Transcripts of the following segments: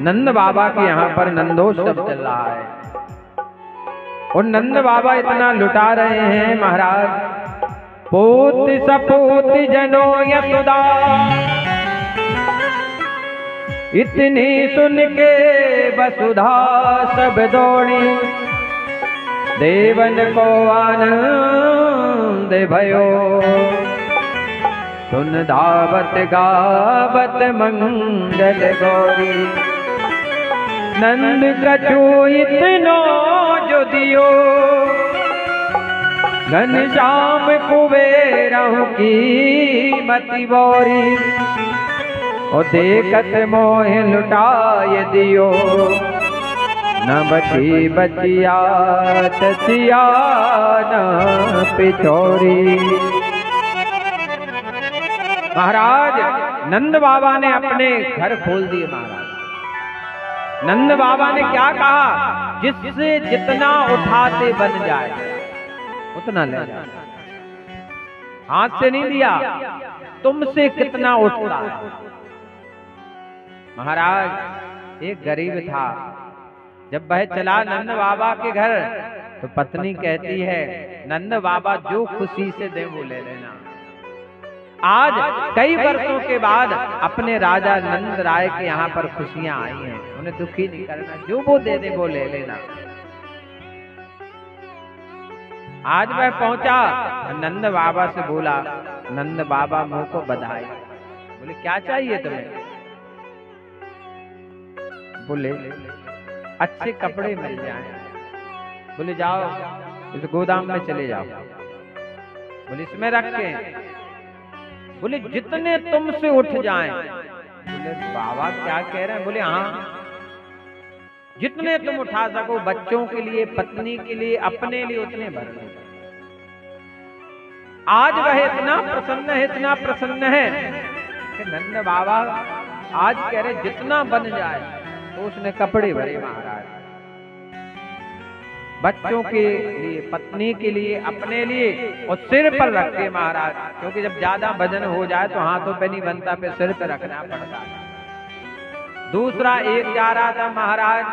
नंद बाबा के यहाँ पर नंदोत्सव चल रहा है और नंद बाबा इतना लुटा रहे हैं महाराज। पूत सपूत जनो यशोदा इतनी सुन के वसुधा सब दौड़ी, देवन को आनंद भयो सुन धावत गावत मंगल गौरी। नंद कछु इतनो जो दियो घनश्याम कुबेरहु की मति बोरी। और देखत मोह लुटाय दियो न बची बचिया चचिया न पिछोरी। महाराज नंद बाबा ने अपने घर खोल दिए। महाराज नंद बाबा ने क्या कहा, जिससे जितना उठाते बन जाए उतना ले जाए। हाथ से नहीं दिया, तुमसे कितना उठता है। महाराज एक गरीब था, जब वह चला नंद बाबा के घर तो पत्नी कहती है नंद बाबा जो खुशी से दे वो ले लेना। आज कई वर्षों के बाद अपने राजा नंद राय के यहाँ पर खुशियां आई हैं, उन्हें दुखी नहीं करना, जो वो दे दे वो ले लेना। आज वह पहुंचा, नंद बाबा से बोला, नंद बाबा मुंह को बधाई। बोले क्या चाहिए तुम्हें? बोले अच्छे कपड़े मिल जाएं। बोले जाओ इस गोदाम में चले जाओ। बोले इसमें रख के। बोले जितने तुमसे उठ जाएं। बोले बाबा क्या कह रहे हैं? बोले हाँ जितने तुम उठा सको, बच्चों के लिए, पत्नी के लिए, अपने लिए, उतने भर लो। आज वह इतना प्रसन्न है, इतना प्रसन्न है कि नंद बाबा आज कह रहे जितना बन जाए। तो उसने कपड़े भरे महाराज, बच्चों के लिए, पत्नी के लिए, अपने लिए, और सिर पर रख के महाराज, क्योंकि जब ज्यादा वजन हो जाए तो हाथों पे नहीं बनता, पे सिर पे रखना पड़ता। दूसरा एक जा रहा था महाराज,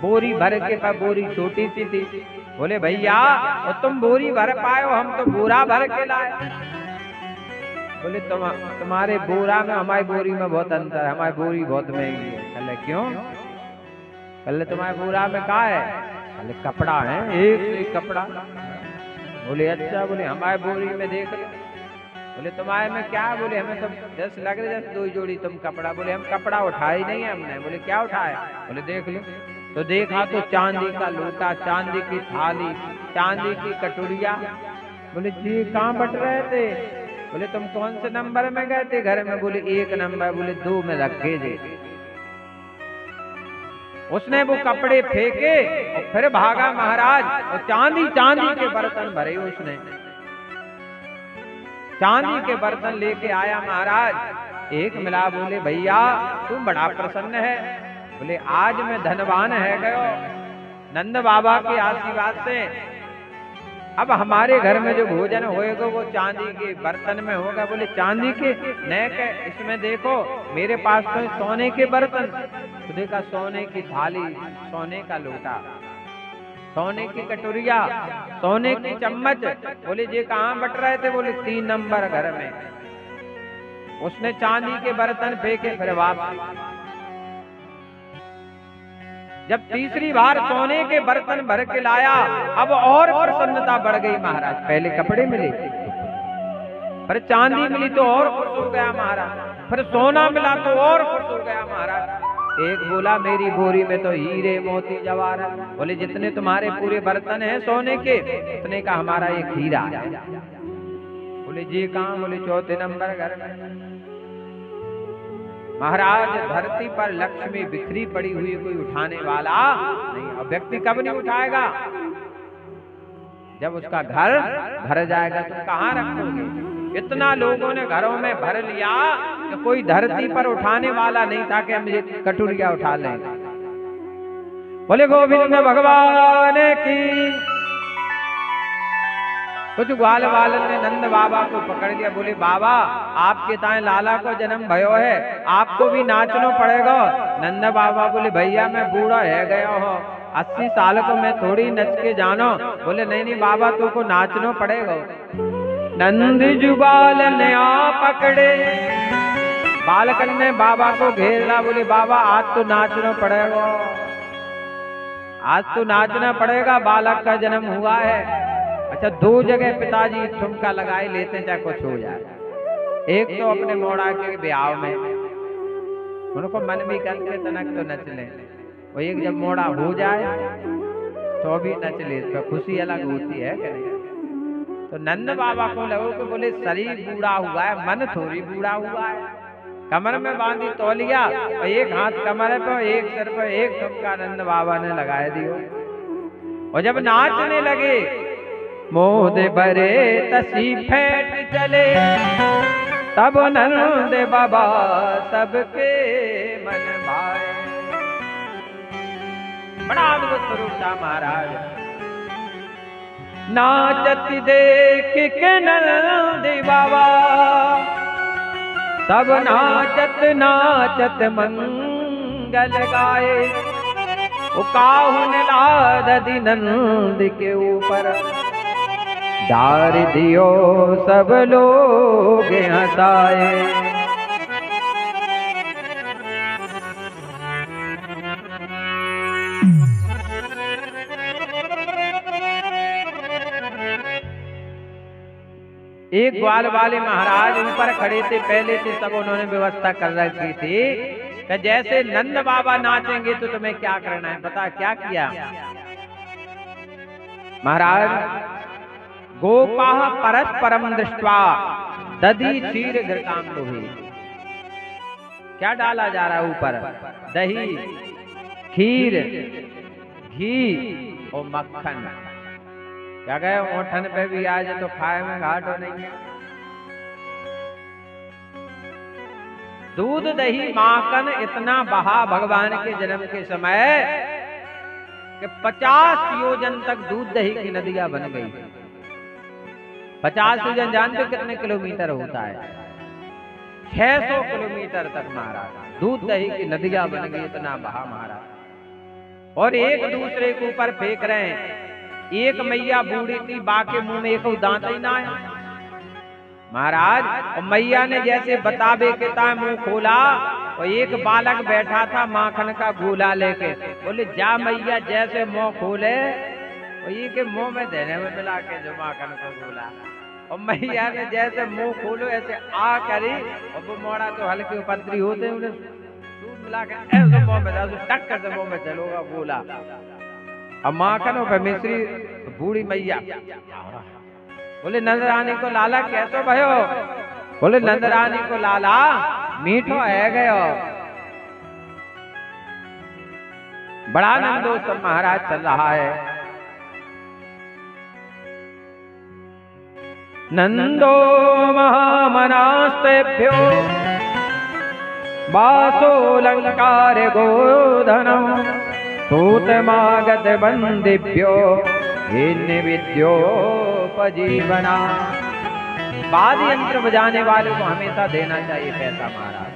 बोरी भर के पर बोरी छोटी सी थी। बोले भैया और तुम बोरी भर पाए हो, हम तो बोरा भर के लाए। बोले तुम्हारे बोरा में हमारी बोरी में बहुत अंतर है, हमारी बोरी बहुत महंगी है। कल क्यों? कल तुम्हारे बोरा में क्या है? कल कपड़ा है, एक कपड़ा। बोले अच्छा। बोले हमारे बोरी में देख लो। बोले तुम्हारे में क्या? बोले हमें तो 10 लग रहे, 2 जोड़ी तुम कपड़ा। बोले हम कपड़ा उठाया ही नहीं है हमने। बोले क्या उठाया? बोले देख लो। तो देखा तो चांदी का लोटा, चांदी की थाली, चांदी की कटोरिया। बोले जी कहाँ बट रहे थे? बोले तुम कौन से नंबर में गए थे घर में? बोले 1 नंबर। बोले 2 में रखे थे। उसने वो कपड़े फेंके और फिर भागा महाराज, और चांदी के बर्तन भरे उसने, चांदी के बर्तन लेके आया महाराज। एक मिला। बोले भैया तुम बड़ा प्रसन्न है। बोले आज मैं धनवान है गयो नंद बाबा के आशीर्वाद से। अब हमारे घर में जो भोजन होएगा वो चांदी के बर्तन में होगा। बोले चांदी के? नहीं के, इसमें देखो मेरे पास तो सोने के बर्तन। तो देखा सोने की थाली, सोने का लोटा, सोने की कटोरिया, सोने की चम्मच। बोले ये कहाँ बट रहे थे? बोले 3 नंबर घर में। उसने चांदी के बर्तन फेंके, फिर वापस। जब तीसरी बार सोने के बर्तन भर के लाया, अब और प्रसन्नता बढ़ गई महाराज। पहले कपड़े मिले, फिर चांदी मिली तो और खुश हो गया महाराज, फिर सोना मिला तो और खुश हो गया महाराज। एक बोला मेरी बोरी में तो हीरे मोती जवाहरात। बोले जितने तुम्हारे पूरे बर्तन हैं सोने के, उतने का हमारा एक हीरा है। बोले जी कहाँ? बोले 4 नंबर घर में। महाराज धरती पर लक्ष्मी बिखरी पड़ी हुई, कोई उठाने वाला नहीं। अब व्यक्ति कब नहीं उठाएगा? जब उसका घर भर जाएगा। तो कहाँ रखोगे? इतना लोगों ने घरों में भर लिया कि कोई धरती पर उठाने वाला नहीं था कि हम ये कटोरिया उठा लें। बोले गोविंद भगवान की। कुछ ग्वाल वालन ने नंद बाबा को पकड़ लिया, बोले बाबा आपके ताए लाला को जन्म भयो है, आपको भी नाचना पड़ेगा। नंद बाबा बोले भैया मैं बूढ़ा है गया हो, 80 साल को मैं थोड़ी नच के जानो। बोले नहीं नहीं बाबा तो को नाचना पड़ेगा। नंद जुबाल ने आ पकड़े, बालकन ने बाबा को घेरला, बोले बाबा आज तो नाचना पड़ेगा, आज तो नाचना पड़ेगा, बालक का जन्म हुआ है। अच्छा 2 जगह पिताजी ठुमका लगाए लेते चाहे कुछ हो जाए। एक तो अपने मोड़ा के ब्याह में उनको मन भी करके तनक तो नच ले, वो एक जब मोड़ा हो जाए तो भी नच ले, तो खुशी अलग होती है कि नहीं। तो नंद बाबा को लगो कि बोले शरीर बूढ़ा हुआ है, मन थोड़ी बूढ़ा हुआ है। कमर में बांधी तौलिया और एक हाथ कमर पर, एक सिर पर, एक ठुमका नंद बाबा ने लगाए दियो। और जब नाचने लगे मोद बरे तसी फेंट चले, तब नंद बाबा सबके मन भाए। बड़ा अद्भुत स्वरूप था महाराज। नाचत देख के नंद बाबा सब नाचत नाचत मंगल गाए। वो काहुन लाद नंद के ऊपर डार दियो सब लोग हंसाए। एक ग्वाल वाले महाराज ऊपर खड़े थे, पहले से सब उन्होंने व्यवस्था कर रखी थी कि जैसे नंद बाबा नाचेंगे तो तुम्हें क्या करना है। पता क्या किया महाराज? गोपाह परस्परम दृष्ट्वा दधी क्षीर घृतांबुहि। क्या डाला जा रहा है ऊपर? दही, खीर, घी और मक्खन। क्या गए ओठन पे भी आ जाए तो खाए में घाट हो नहीं है। दूध दही माखन इतना बहा भगवान के जन्म के समय कि 50 योजन तक दूध दही की नदियां बन गई। 50 योजन जानते कितने किलोमीटर होता है? 600 किलोमीटर तक महाराज दूध दही की नदियां बन गई, इतना बहा महाराज। और एक दूसरे के ऊपर फेंक रहे हैं। एक मैया बूढ़ी थी, बाके मुंह में एक दांत ही ना है महाराज। और मैया ने जैसे बतावे के ता मुंह खोला और एक बालक बैठा था माखन का गोला लेके। बोले जा मैया जैसे मुंह खोले और ये के मुंह में देने में मिला के जो माखन का गोला। और मैया ने जैसे मुंह खोलो ऐसे आ करी और वो मोड़ा तो हल्के उपद्री होते हैं, उन्हें दूध मिला के ऐसे मुंह में डाल, टक्कर से मुंह में चलोगा गोला। अब माखन पे मिश्री बूढ़ी मैया बोले नंदरानी को लाला कैसो भयो? बोले नंदरानी को लाला मीठो है गयो। बड़ा नंदोत्सव महाराज चल रहा है। नंदो महामनास्तेभ्यो वासोलंकार गोधनम सूतमागत बंदिभ्यो विद्योपजीवना। वाद्य यंत्र बजाने वाले को हमेशा देना चाहिए पैसा महाराज।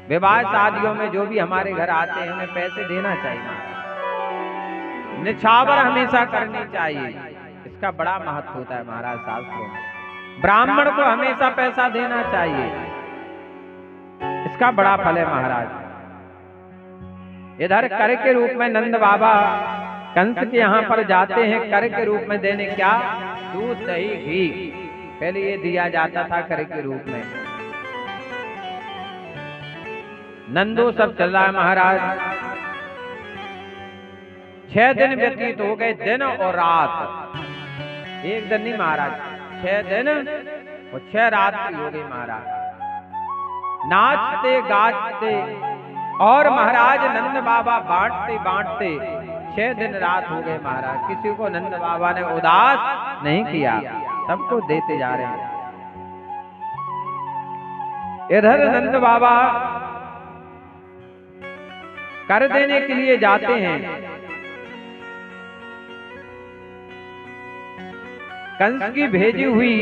विवाह शादियों में जो भी हमारे घर आते हैं उन्हें पैसे देना चाहिए महाराज। निछावर हमेशा करनी चाहिए, इसका बड़ा महत्व होता है महाराज शास्त्रों में। ब्राह्मण को हमेशा पैसा देना चाहिए, इसका बड़ा फल है महाराज। इधर कर के रूप में नंद बाबा कंस के यहाँ पर जाते हैं। कर के रूप में देने क्या? दूध दही घी पहले ये दिया जाता था कर के रूप में। नंदो सब चल रहा है महाराज। 6 दिन व्यतीत हो गए, दिन और रात। एक दिन नहीं महाराज, 6 दिन और 6 रात की हो गई महाराज। नाचते गाजते और महाराज नंद बाबा बांटते बांटते 6 दिन रात हो गए महाराज। किसी को नंद बाबा ने उदास नहीं किया, सबको देते जा रहे हैं। इधर नंद बाबा कर देने के लिए जाते हैं। कंस की भेजी हुई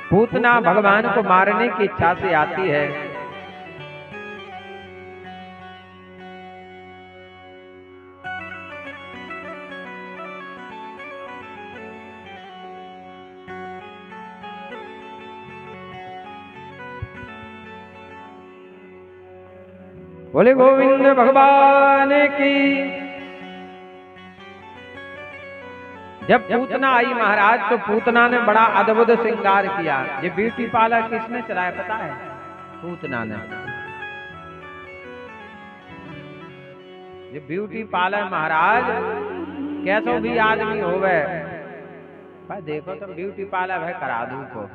पूतना भगवान को मारने की इच्छा से आती है। बोले गोविंद भगवान की। जब पूतना आई महाराज तो पूतना ने बड़ा अद्भुत श्रृंगार किया। ये ब्यूटी पार्लर किसने चलाया पता है? पूतना ने। ये ब्यूटी पार्लर महाराज कैसो भी आदमी होवे, भाई देखो तुम ब्यूटी पार्लर है करा दूं को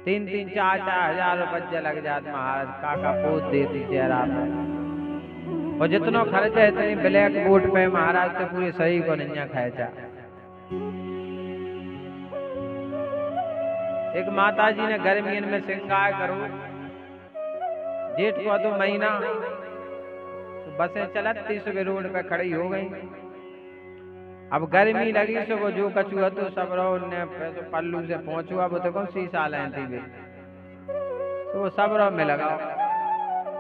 3-3, 4-4 हजार रुपये लग जाते महाराज। काका पोत देती चेहरा पे और जितना खर्च है इतनी ब्लैक बोर्ड पे महाराज तो पूरे शरीर को नहीं खर्चा। एक माता जी ने गर्मियों में श्रृंगार करो, जेठ को 2 महीना तो बसें चलती सुबह रोड पे खड़ी हो गई। अब गर्मी लगी सो वो जो कछुआ तो सब रो ने पल्लू से पहुंचो। अब तो कौन शीशा लें थी वे तो वो सब रो में लगा।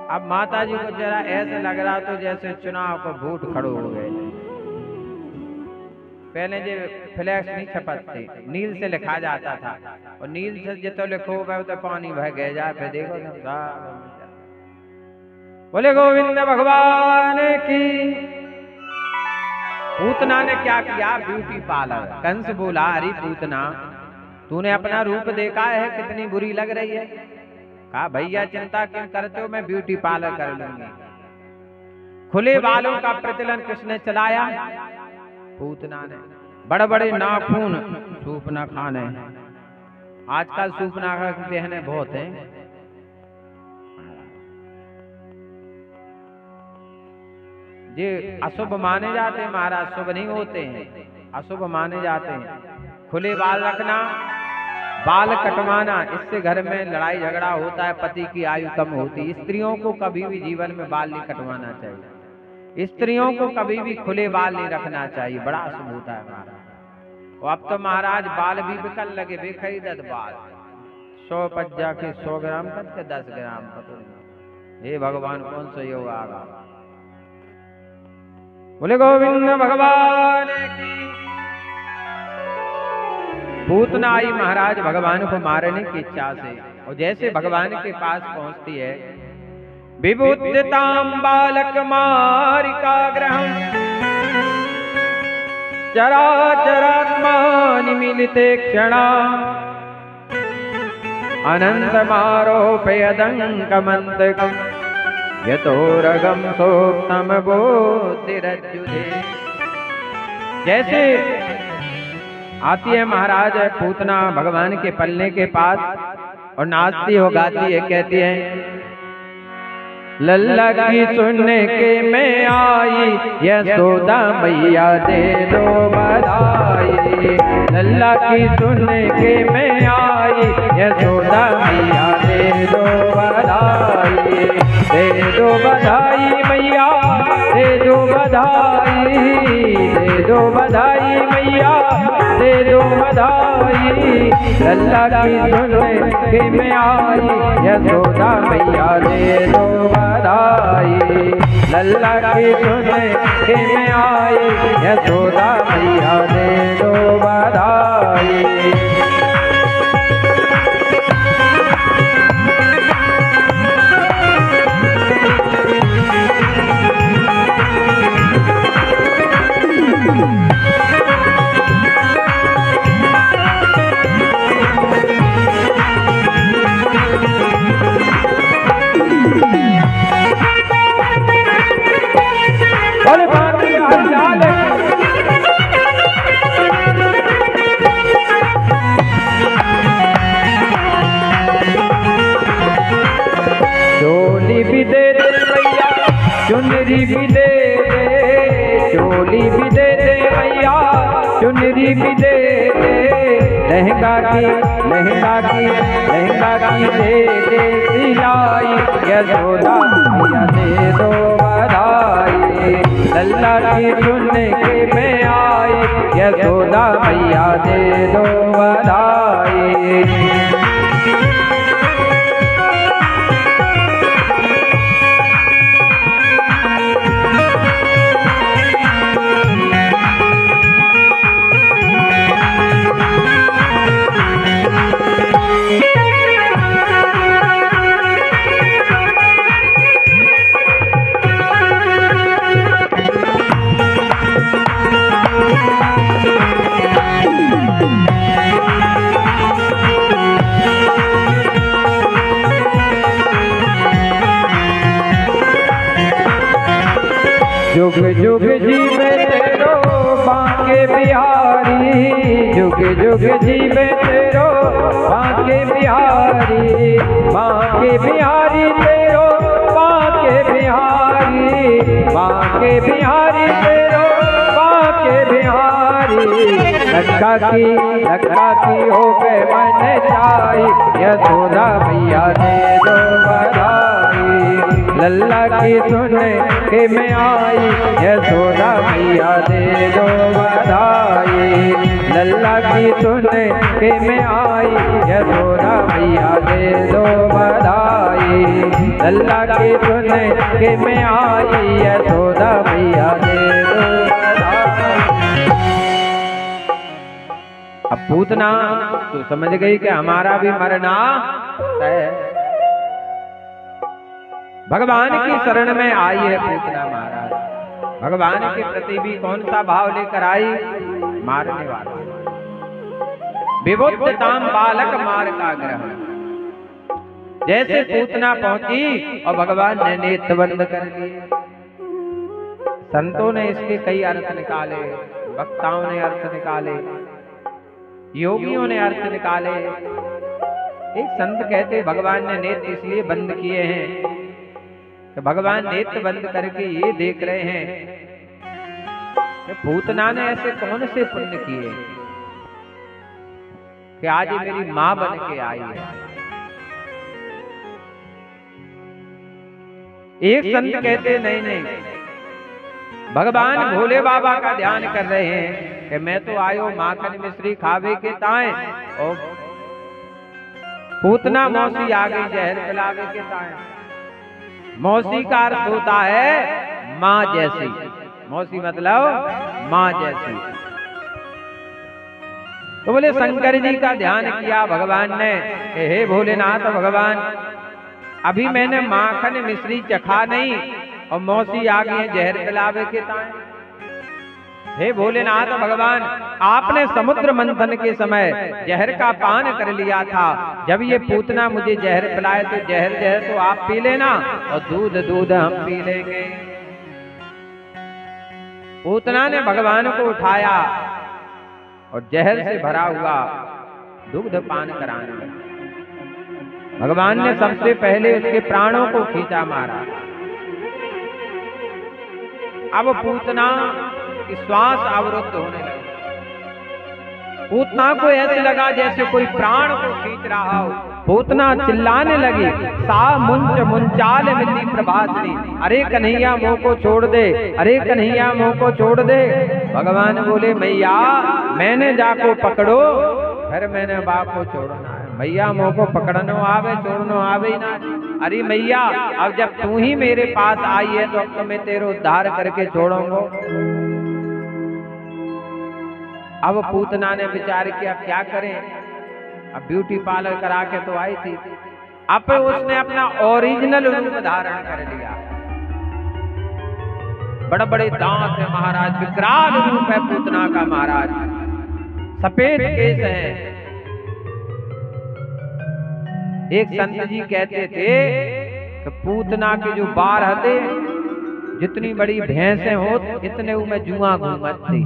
अब माता जी को जरा ऐसे लग रहा तो जैसे चुनाव को वोट खड़ो हो गए। पहले जो फ्लैक्स नहीं छपते नील से लिखा जाता था और नील से जितो लिखो गए तो पानी बह गए जाए। फिर देखो बोले गोविंद भगवान की। पूतना ने क्या किया? Beauty parlour. कंस बोला अरे पूतना तूने अपना रूप देखा है कितनी बुरी लग रही है। कहा भैया चिंता क्यों करते हो, मैं ब्यूटी पार्लर कर लूंगी। खुले बालों का प्रचलन किसने चलाया? पूतना ने। बड़े बड़े नाखून सूपना खाने। आजकल सूपना कहने बहुत है। ये अशुभ माने जाते हैं महाराज, शुभ नहीं होते हैं, अशुभ माने जाते हैं। खुले बाल रखना, बाल कटवाना, इससे घर में लड़ाई झगड़ा होता है, पति की आयु कम होती है। स्त्रियों को कभी भी जीवन में बाल नहीं कटवाना चाहिए। स्त्रियों को कभी भी खुले बाल नहीं रखना चाहिए, बड़ा अशुभ होता है महाराज। और अब तो महाराज बाल भी बिकल लगे, बेखरीदत बाल 100 पज्जा के 100 ग्राम के 10 ग्राम का। हे भगवान कौन सा योग आगा। बोले गोविंद भगवान की। पूतना आई महाराज भगवान को मारने की इच्छा से और जैसे भगवान के पास पहुंचती है, विबुद्धताम बालक मारिका ग्रहम चराचरात्मा निमिलिते क्षणा अनंत मारोपयदंकमंतकम् यतोरगम सोक्तम बोधिरज्जुधे। जैसे आती है महाराज पूतना भगवान के पल्ले के पास और नाचती हो गाती है, कहती है लल्ला की सुनने के में आई यशोदा मैया दे दो बधाई। लल्ला की सुनने के में आई यशोदा मैया दे दो बधाई। दे दो बधाई मैया दे दो बधाई। दे दो बधाई मैया दे दो बधाई। लल्ला की सुनने के में आई यशोदा मैया दे दो बधाई। लल्ला की सुनने के में आई यशोदा मैया दे दो बधाई। चोली भी दे दे मैया चुनरी भी दे दे। चोली भी दे दे मैया चुनरी भी दे दे। लहंगा की दे दे सिलाई। यशोदा मैया दे दो बधाई। लल्ला की सुन के मैं आई, यशोदा मैया दे दो बधाई। जुग जुग जीवे तेरो बांके बिहारी, जुग जुग जीवे तेरो बांके बिहारी, बांके बिहारी तेरो बांके बिहारी, बांके बिहारी तेरो बांके बिहारी। लक्का की हो गए मन चाही, यशोदा मैया दे दो बधाई। लल्ला की सुन के मैं आई, यशोदा मैया दे दो बधाई। लल्ला की सुन के मैं आई, यशोदा मैया दे दो बधाई। लल्ला की सुन के मैं आई, यशोदा मैया दे दो बधाई। अब पूतना तो समझ गई कि हमारा भी मरना है। भगवान की शरण में आई है पूतना महाराज। भगवान के प्रति भी कौन सा भाव लेकर आई? मारने वाला। विबुद्धताम बालक मार का ग्रहण। जैसे पूतना पहुंची और भगवान ने नेत्र बंद कर दिए। संतों ने इसके कई अर्थ निकाले, वक्ताओं ने अर्थ निकाले, योगियों ने अर्थ निकाले। एक संत कहते भगवान ने नेत्र इसलिए बंद किए हैं कि भगवान नेत्र बंद करके ये देख रहे हैं कि पूतना ने ऐसे कौन से पुण्य किए कि आज ये मेरी मां बन के आई है। एक संत कहते नहीं नहीं, भगवान भोले बाबा का ध्यान कर रहे हैं कि मैं तो आयो माखन मिश्री खावे के ताए, और पूतना मौसी आ गई जहर पिलावे के ताए। मौसी का अर्थ होता है मां जैसी। मौसी मतलब मां जैसी। तो बोले शंकर जी का ध्यान किया भगवान ने कि हे भोलेनाथ भगवान, अभी मैंने माखन मिश्री चखा नहीं और मौसी आ गई जहर पिलावे के ताए। हे भोलेनाथ भगवान, आपने समुद्र मंथन के समय जहर का पान कर लिया था। जब ये पूतना मुझे जहर पिलाए तो जहर तो आप पी लेना और दूध हम पी लेंगे। पूतना ने भगवान को उठाया और जहर से भरा हुआ दूध पान कराने लगा। भगवान ने सबसे पहले उसके प्राणों को खींचा मारा। अब पूतना की श्वास अवरुद्ध होने लगी। पूतना को ऐसे लगा जैसे कोई प्राण को खींच रहा हो। पूतना चिल्लाने लगी, सा मुंच मुंचाल मिली प्रभासनी, अरे कन्हैया मुंह को छोड़ दे, अरे कन्हैया मुंह को छोड़ दे। भगवान बोले मैया मैंने जाको पकड़ो, फिर मैंने बाप को छोड़ना है। मैया मुंह को पकड़नो आवे छोड़नो आवे ही ना। अरे मैया अब जब तू ही मेरे पास आई है तो अब तो मैं तेरे उद्धार करके छोड़ूंगा। अब पूतना ने विचार किया क्या करें, अब ब्यूटी पार्लर करा के तो आई थी, अब उसने अपना ओरिजिनल रूप धारण कर लिया। बड़े बड़े दांत है महाराज, विकराल रूप है पूतना का महाराज, सफेद केस है। एक संत जी कहते थे कि पूतना के जो बार हते जितनी बड़ी भैंसें हो इतने में जुआ घूमत थी।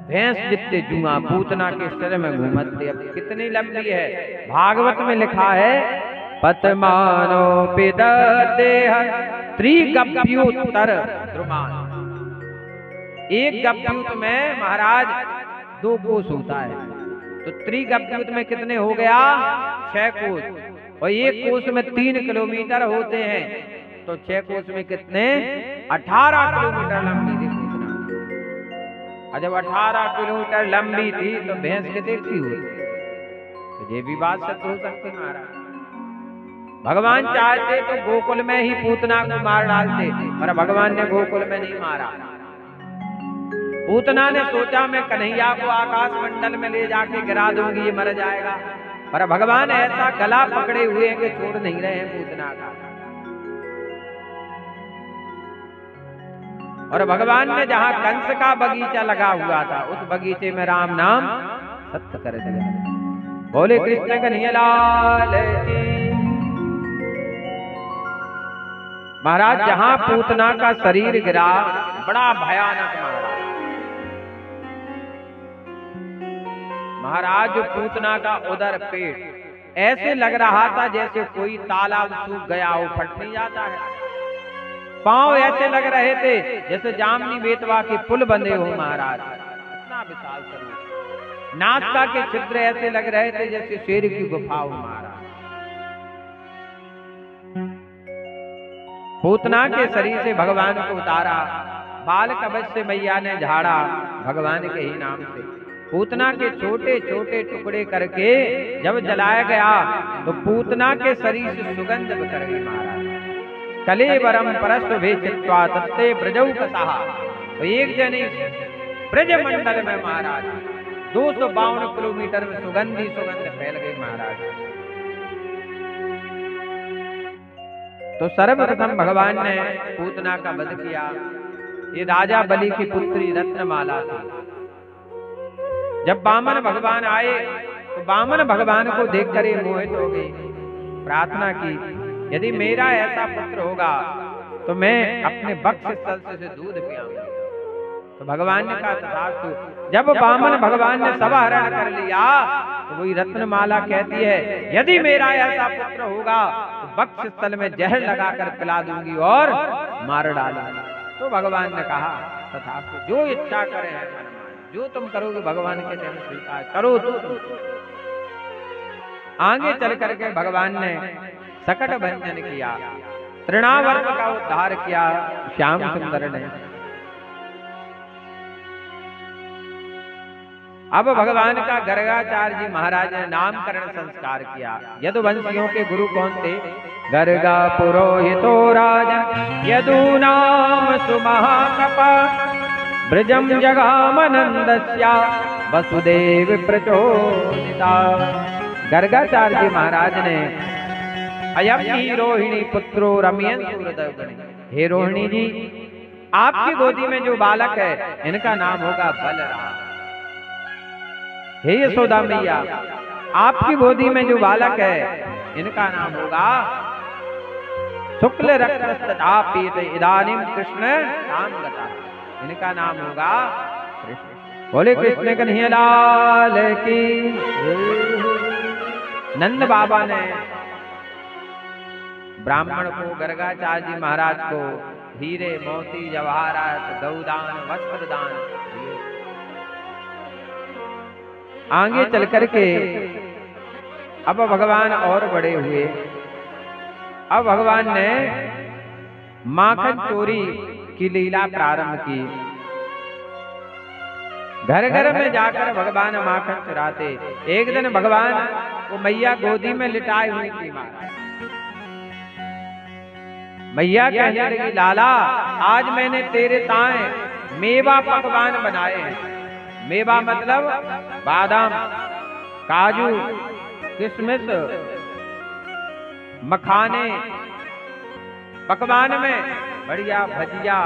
भैंस जितने जुआ पूतना के सिर में घूमत थी। अब कितनी लंबी है, भागवत में लिखा है पतमानो पिददेह त्रिगप्युत्तर द्रुमान। एक गप्युत में महाराज 2 कोस होता है, तो त्रिगभ्युत में कितने हो गया? 6 कोस, और एक कोस में 3 किलोमीटर होते हैं, तो 6 कोस में कितने? 18 किलोमीटर लंबी थी पूतना। और जब 18 किलोमीटर लंबी थी तो भैंस कितनी सी हुई? तो ये भी बात सत्य हो सकती महाराज। भगवान चाहते तो गोकुल में ही पूतना को मार डालते, पर भगवान ने गोकुल में नहीं मारा। पूतना ने सोचा मैं कन्हैया को आकाश मंडल में ले जाके गिरा दूंगी, ये मर जाएगा, पर भगवान ऐसा गला पकड़े हुए हैं कि छोड़ नहीं रहे हैं पूतना का। और भगवान ने जहां कंस का बगीचा लगा हुआ था, उस बगीचे में राम नाम सत्य कर दिया। बोले कृष्ण कन्हैया लाल की। महाराज जहां पूतना का शरीर गिरा, बड़ा भयानक महाराज पूतना का उदर पेट ऐसे लग रहा था जैसे कोई तालाब सूख गया हो, फट नहीं जाता है। पांव ऐसे लग रहे थे जैसे जामनी बेतवा के पुल बंधे हो महाराज, इतना विशाल शरीर। नासिका के छिद्र ऐसे लग रहे थे जैसे शेर की गुफा हो महाराज। पूतना के शरीर से भगवान को उतारा, बाल कवच से मैया ने झाड़ा भगवान के ही नाम से। पूतना के छोटे छोटे टुकड़े करके जब जलाया गया तो पूतना के शरीर से सुगंध कर गई महाराज। कलेवरम परस्व भेचित्वा तत्ते ब्रजौ कसाहा। तो एक जनी ब्रज मंडल में महाराज 252 किलोमीटर में सुगंधी सुगंध फैल गई महाराज। तो सर्वप्रथम भगवान ने पूतना का वध किया। ये राजा बलि की पुत्री रत्नमाला थी। जब वामन भगवान आए तो वामन भगवान को देखकर ये मोहित हो गई, प्रार्थना की यदि मेरा ऐसा पुत्र होगा तो मैं अपने वक्ष स्थल से दूध पियाऊंगा। तो भगवान ने कहा तथास्तु। जब वामन भगवान ने सब हरण कर लिया तो वही रत्नमाला कहती है यदि मेरा ऐसा पुत्र होगा तो वक्ष स्थल में जहर लगाकर पिला दूंगी और मार डालूंगी। तो भगवान ने कहा तथास्तु, जो इच्छा करे है मन माने, जो तुम करोगे भगवान के चरण स्वीकार करो। तो आगे चल करके भगवान ने सकट भंजन किया, तृणावर्त का उद्धार किया श्याम सुंदर ने। अब भगवान का गर्गाचार्य जी महाराज ने नामकरण संस्कार किया। यदुवंशियों के गुरु कौन थे? गर्गा पुरोहितो राजन यदूनाम सुमहातपा ब्रजम जगामनंदस्या वसुदेव प्रचोदिता। गर्गाचार्य जी महाराज ने अयम ही रोहिणी पुत्रो रमयन सूरदगणे। हे रोहिणी जी, आपकी गोदी में जो बालक है इनका नाम होगा बलराम। हे यशोदा मैया, आपकी गोदी में जो बालक है इनका नाम होगा शुक्ल रक्तस्तापीत इदानीम कृष्ण नाम गता। इनका नाम होगा कृष्ण। बोले कृष्ण कन्हैया लाल की। नंद बाबा ने ब्राह्मण को, गर्गाचार्य जी महाराज को हीरे मोती जवाहरात गौदान वस्त्र दान दिए। आगे चल करके अब भगवान और बड़े हुए। अब भगवान ने माखन चोरी की लीला प्रारंभ की। घर घर में जाकर भगवान माखन चुराते। एक दिन भगवान वो मैया गोदी में लिटाई हुई थी महाराज। मैया कहने लगी लाला, आज मैंने तेरे ताए मेवा पकवान बनाए हैं। मेवा मतलब बादाम, काजू, किशमिश, मखाने। पकवान में बढ़िया भजिया,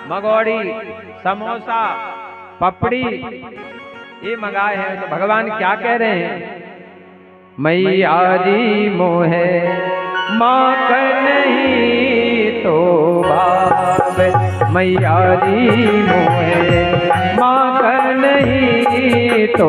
मगोड़ी, समोसा, पपड़ी ये मंगाए हैं। तो भगवान क्या कह रहे हैं? मैया जी मोहे माखन नहीं तो भाव। मैया जी मोहे माखन नहीं तो